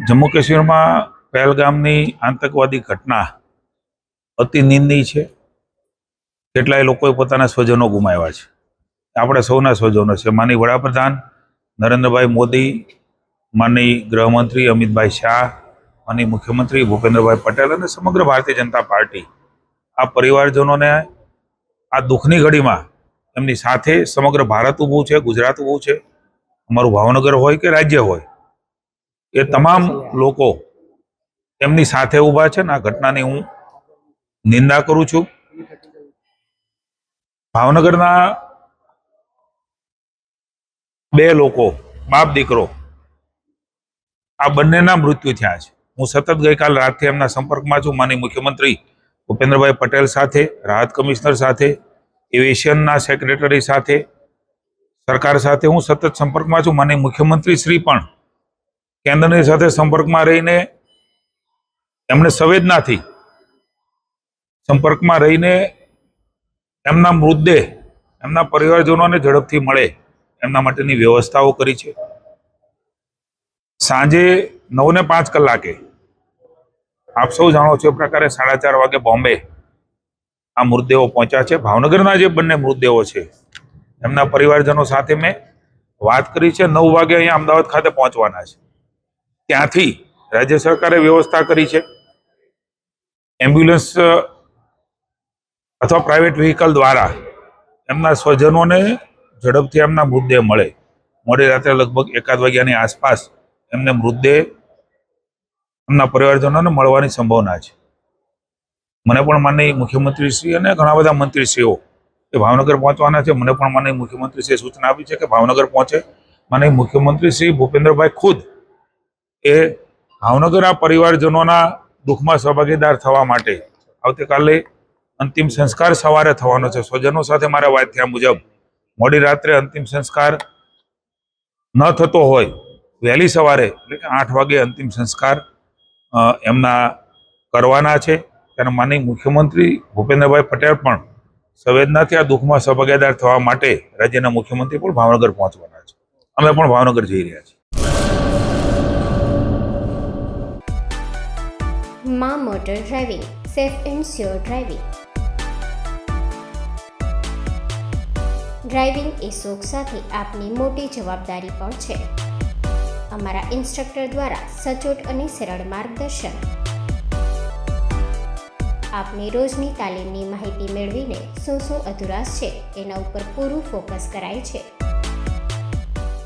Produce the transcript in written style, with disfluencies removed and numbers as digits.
જમ્મુ કાશ્મીરમાં પહેલગામની આતંકવાદી ઘટના અતિ નિંદનીય છે. કેટલાય લોકોએ પોતાના સ્વજનો ગુમાવ્યા છે. આપણે સૌના સ્વજનો છે. માનની વડાપ્રધાન નરેન્દ્રભાઈ મોદી, માનની ગૃહમંત્રી અમિતભાઈ શાહ, માનની મુખ્યમંત્રી ભૂપેન્દ્રભાઈ પટેલ અને સમગ્ર ભારતીય જનતા પાર્ટી આ પરિવારજનોને આ દુઃખની ઘડીમાં એમની સાથે સમગ્ર ભારત ઊભું છે, ગુજરાત ઊભું છે, અમારું ભાવનગર હોય કે રાજ્ય હોય, એ તમામ લોકો એમની સાથે ઊભા છે ને આ ઘટનાની હું નિંદા કરું છું. ભાવનગરના બે લોકો, બાપ દીકરો, આ બંનેના મૃત્યુ થયા છે. હું સતત ગઈકાલ રાતથી એમના સંપર્કમાં છું. માનનીય મુખ્યમંત્રી ભૂપેન્દ્રભાઈ પટેલ સાથે, રાહત કમિશનર સાથે, એવિએશનના સેક્રેટરી સાથે, સરકાર સાથે હું સતત સંપર્કમાં છું. માનનીય મુખ્યમંત્રી શ્રી પણ કેન્દ્રની સાથે સંપર્કમાં રહીને એમણે સંવેદનાથી સંપર્કમાં રહીને એમના મૃતદેહ એમના પરિવારજનોને ઝડપથી મળે એમના માટેની વ્યવસ્થાઓ કરી છે. સાંજે 9:05 આપ સૌ જાણો છો એ પ્રકારે 4:30 વાગે બોમ્બે આ મૃતદેહો પહોંચ્યા છે. ભાવનગરના જે બંને મૃતદેહો છે એમના પરિવારજનો સાથે મેં વાત કરી છે. 9 વાગે અહીંયા અમદાવાદ ખાતે પહોંચવાના છે. ત્યાંથી રાજ્ય સરકારે વ્યવસ્થા કરી છે. એમ્બ્યુલન્સ અથવા પ્રાઇવેટ વ્હીકલ દ્વારા એમના સ્વજનોને ઝડપથી એમના મૃતદેહ મળે. મોડી રાત્રે લગભગ 1 વાગ્યાની આસપાસ એમને મૃતદેહ એમના પરિવારજનોને મળવાની સંભાવના છે. મને પણ માનનીય મુખ્યમંત્રીશ્રી અને ઘણા બધા મંત્રીશ્રીઓ એ ભાવનગર પહોંચવાના છે. મને પણ માનનીય મુખ્યમંત્રીશ્રીએ સૂચના આપી છે કે ભાવનગર પહોંચે. માનનીય મુખ્યમંત્રી શ્રી ભૂપેન્દ્રભાઈ ખુદ એ ભાવનગર આ પરિવારજનોના દુઃખમાં સહભાગીદાર થવા માટે આવતીકાલે અંતિમ સંસ્કાર સવારે થવાનો છે. સ્વજનો સાથે મારે વાત થયા મુજબ મોડી રાત્રે અંતિમ સંસ્કાર ન થતો હોય વહેલી સવારે એટલે કે 8 વાગે અંતિમ સંસ્કાર એમના કરવાના છે. ત્યારે માનનીય મુખ્યમંત્રી ભૂપેન્દ્રભાઈ પટેલ પણ સંવેદનાથી આ દુઃખમાં સહભાગીદાર થવા માટે રાજ્યના મુખ્યમંત્રી પણ ભાવનગર પહોંચવાના છે. અમે પણ ભાવનગર જઈ રહ્યા છીએ. માં motor driving, safe and sure driving. Driving એ શોખ સાથે આપની મોટી જવાબદારી પણ છે. અમારા ઇન્સ્ટ્રક્ટર દ્વારા સચોટ અને સરળ માર્ગદર્શન. આપની રોજની તાલીમની માહિતી મેળવીને શું અધુરાશ છે એના ઉપર પૂરું ફોકસ કરાય છે.